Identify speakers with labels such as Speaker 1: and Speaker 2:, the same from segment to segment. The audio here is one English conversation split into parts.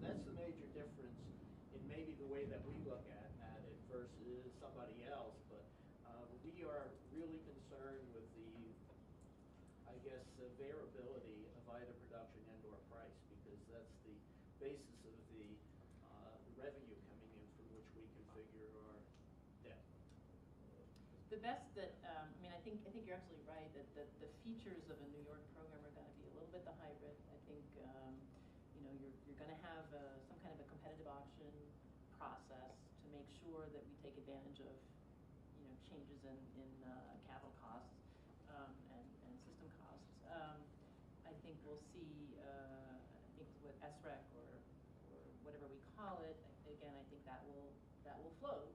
Speaker 1: that's the major difference in maybe the way that we look at it versus somebody else. But we are really concerned with the, I guess, variability of either production and/or price, because that's the basis of the revenue coming in from which we configure our debt.
Speaker 2: The best that, I mean, I think you're absolutely right that the features of a New York program are going to be a little bit the hybrid. I think, you know, you're going to have some kind of a competitive auction process to make sure that we take advantage of, you know, changes in capital costs and system costs. I think we'll see, I think with SREC or whatever we call it, again, I think that will float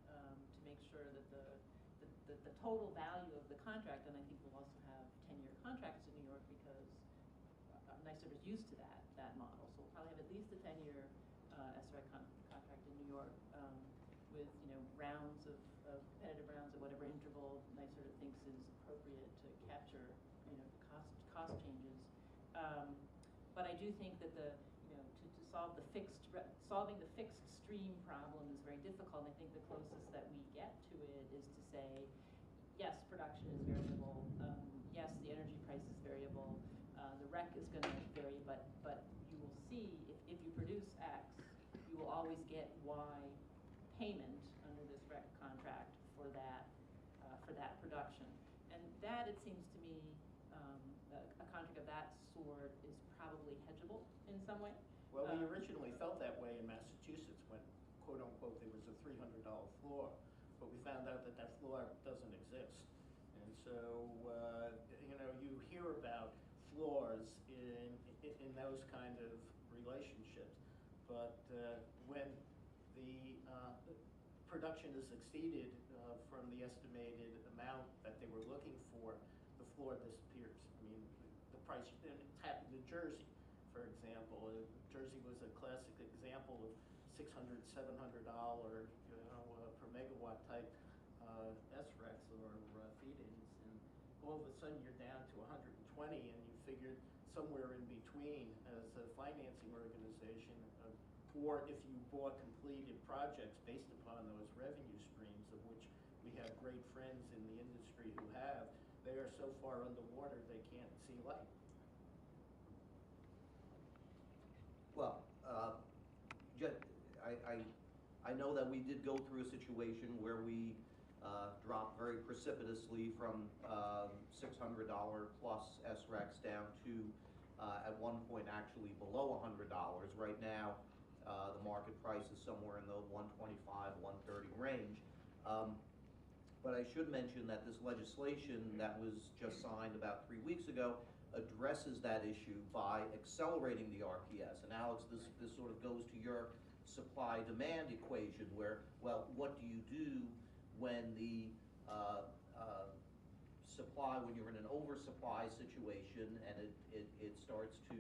Speaker 2: to make sure that the total value of the contract, and I think we'll also have 10-year contracts in New York because NYSERDA is used to that model. So we'll probably have at least a 10-year SREC contract in New York with, you know, rounds of competitive rounds at whatever interval NYSERDA thinks is appropriate to capture, you know, cost changes. But I do think that you know, to solve solving the fixed stream problem is very difficult. And I think the closest that we get to it is to say, yes, production is variable. Yes, the energy price is variable. The REC is going to vary, but you will see if you produce X, you will always get Y payment under this REC contract for that production. And that, it seems to me, a contract of that sort is probably hedgeable in some way.
Speaker 1: Well, we originally felt that way in Massachusetts when, quote unquote, there was a $300 floor, but we found out that floor doesn't exist. And so, you know, you hear about floors in those kind of relationships, but when the production is exceeded from the estimated amount that they were looking for, the floor disappears. I mean, the price, it happened in Jersey, for example. Jersey was a classic example of $600, $700, you know, per megawatt type SRECs or feed-ins, and all of a sudden you're down to 120, and you figured somewhere in between as a financing organization, or if you bought completed projects based upon those revenue streams, of which we have great friends in the industry who have, they are so far underwater they can't see light.
Speaker 3: Well, I know that we did go through a situation where we dropped very precipitously from $600 plus SRECs down to at one point actually below $100. Right now, the market price is somewhere in the 125, 130 range. But I should mention that this legislation that was just signed about 3 weeks ago addresses that issue by accelerating the RPS. And Alex, this sort of goes to your supply-demand equation where, well, what do you do when the supply, when you're in an oversupply situation and it starts to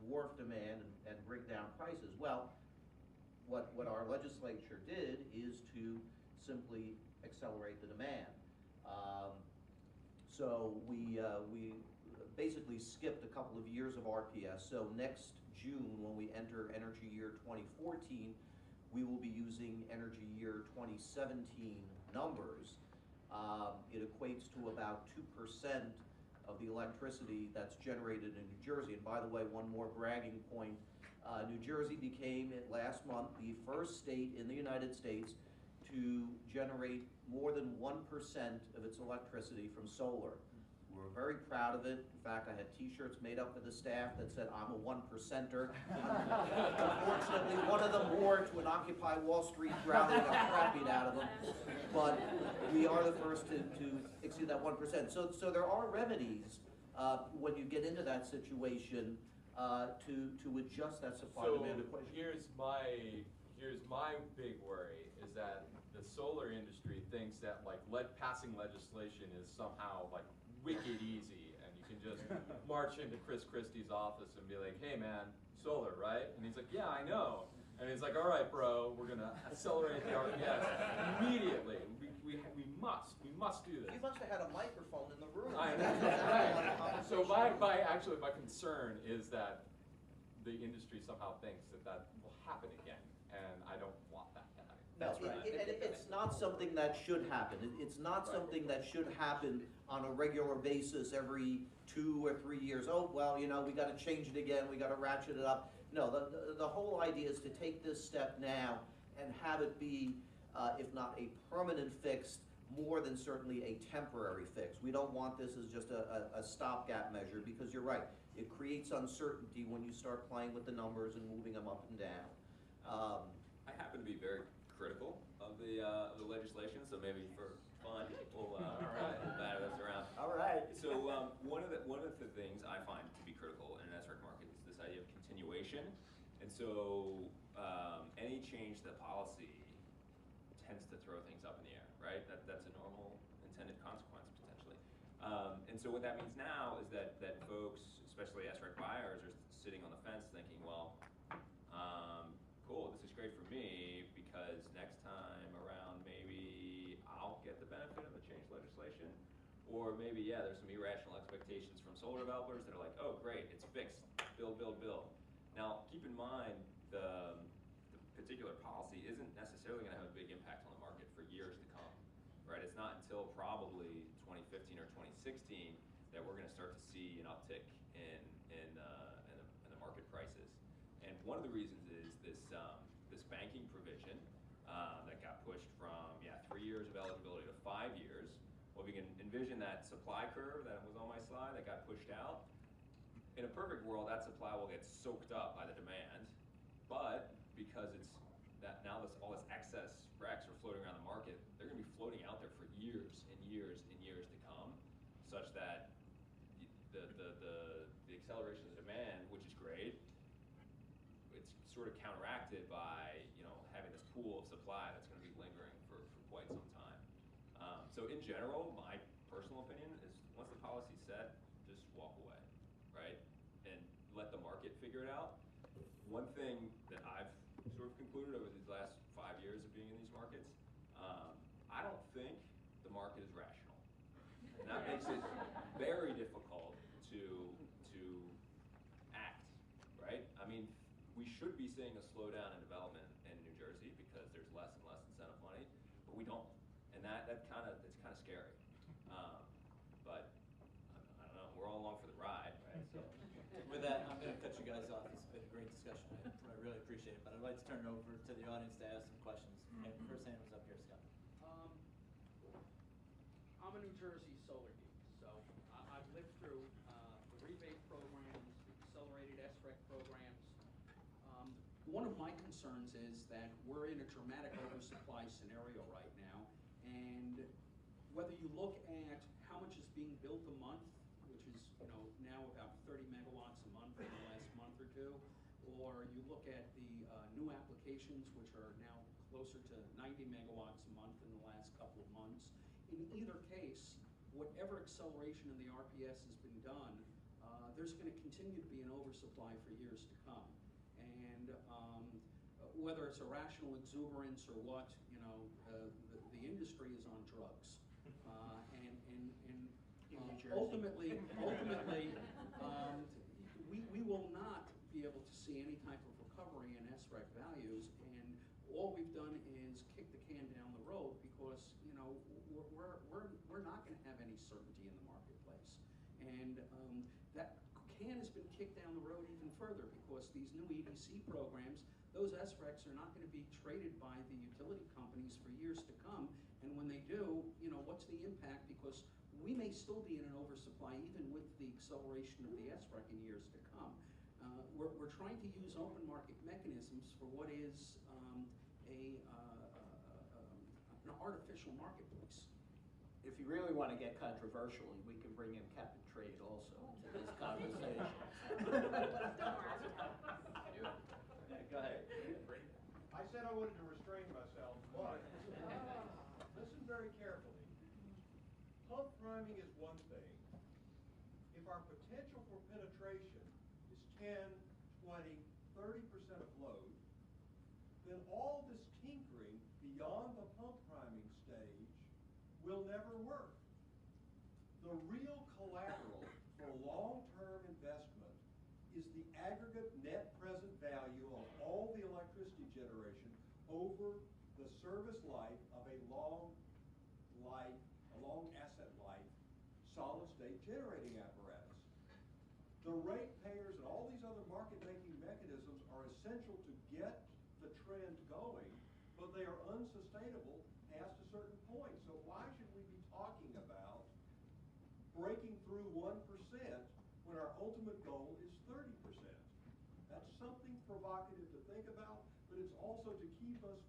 Speaker 3: dwarf demand and bring down prices? Well, what our legislature did is to simply accelerate the demand. So we basically skipped a couple of years of RPS. So next June, when we enter energy year 2014, we will be using energy year 2017 numbers. It equates to about 2% of the electricity that's generated in New Jersey. And by the way, one more bragging point, New Jersey became, last month, the first state in the United States to generate more than 1% of its electricity from solar. We're very proud of it. In fact, I had t-shirts made up for the staff that said, I'm a 1%er. Unfortunately, one of them wore to an Occupy Wall Street rally and got crap beat out of them. But we are the first to exceed that 1%. So there are remedies when you get into that situation to adjust that supply-demand equation.
Speaker 4: Here's my big worry, is that the solar industry thinks that like passing legislation is somehow like wicked easy, and you can just march into Chris Christie's office and be like, hey man, solar, right? And he's like, yeah, I know. And he's like, all right, bro, we're gonna accelerate the RPS immediately. We must do this.
Speaker 3: You must have had a microphone in the room.
Speaker 4: I know. Right. So my concern is that the industry somehow thinks that that will happen again, and I don't want that to happen.
Speaker 3: No, it's not something that should happen. It's not something that should happen on a regular basis every 2 or 3 years. Oh, well, you know, we gotta change it again, we gotta ratchet it up. No, the whole idea is to take this step now and have it be, if not a permanent fix, more than certainly a temporary fix. We don't want this as just a stopgap measure, because you're right, it creates uncertainty when you start playing with the numbers and moving them up and down.
Speaker 5: I happen to be very critical of the legislation, so maybe for fun, we'll batter this around.
Speaker 1: All right.
Speaker 5: So one of the things I find to be critical in an SREC market is this idea of continuation, and so any change to the policy tends to throw things up in the air, right? That's a normal intended consequence potentially. And so what that means now is that folks, especially SREC buyers, are sitting on the fence thinking, well, cool, this is great for me because next time around maybe I'll get the benefit of the changed legislation, or maybe, yeah, there's some irrational expectations from solar developers that are like, oh great, it's fixed, build, build, build. Now keep in mind the particular policy isn't necessarily going to have a big impact on the market for years to come, right? It's not until probably 2015 or 2016 that we're going to start to see an uptick in the market prices. And one of the reasons is this banking provision that got pushed from 3 years of eligibility to 5 years. Well, we can envision that supply curve that was on my slide that got pushed out. In a perfect world, that supply will get soaked up by the demand, but because it's that now all this excess RECs are floating around the market, they're going to be floating out there for years and years and years to come, such that the acceleration of the demand, which is great, it's sort of counteracted by having this pool of supply that's going to be lingering for quite some time. So in general, my personal opinion is once the policy's set, just walk away, right, and let the market figure it out. One thing that I've sort of concluded over these last 5 years of being in these markets, I don't think the market is rational. And that makes it very difficult to act, right? I mean, we should be seeing a slowdown in development in New Jersey because there's less and less incentive money, but we don't. And it's kind of scary. But I don't know, we're all along for the ride, right? So.
Speaker 6: With that, I'm going to cut you guys off. It's been a great discussion. I really appreciate it. But I'd like to turn it over to the audience to ask some questions. And first hand was up here, Scott.
Speaker 7: I'm a New Jersey solar geek, so I've lived through the rebate programs, the accelerated SREC programs. One of my concerns is that we're in a dramatic oversupply scenario right now, and whether you look at how much is being built a month, which is now about 30 megawatts a month in the last month or two, or you look at the new applications, which are now closer to 90 megawatts a month in the last couple of months. In either case, whatever acceleration in the RPS has been done, there's going to continue to be an oversupply for years to come. And whether it's a rational exuberance or what, the industry is on drugs. Ultimately, we will not be able to see any type of recovery in SREC values, and all we've done is kick the can down the road because we're not going to have any certainty in the marketplace, and that can has been kicked down the road even further because these new EDC programs, those SRECs are not going to be traded by the utility companies for years to come, and when they do, what's the impact? Because we may still be in an oversupply even with the acceleration of the SREC in years to come. We're trying to use open market mechanisms for what is an artificial marketplace.
Speaker 1: If you really want to get controversial, we can bring in cap and trade also to this conversation. Go ahead.
Speaker 8: I said I wanted to restrain myself, but listen very carefully. Pump priming is one thing. If our potential for penetration is 10, 20, 30% of load, then all this tinkering beyond the pump priming stage will never work. The real collateral for long-term investment is the aggregate net value of all the electricity generation over the service life of a long asset life, solid state generating apparatus. The ratepayers and all these other market making mechanisms are essential to get the trend going, but they are unsustainable past a certain point. So why should we be talking about breaking through 1% when our ultimate goal is 30%? That's something provocative to think about, but it's also to keep us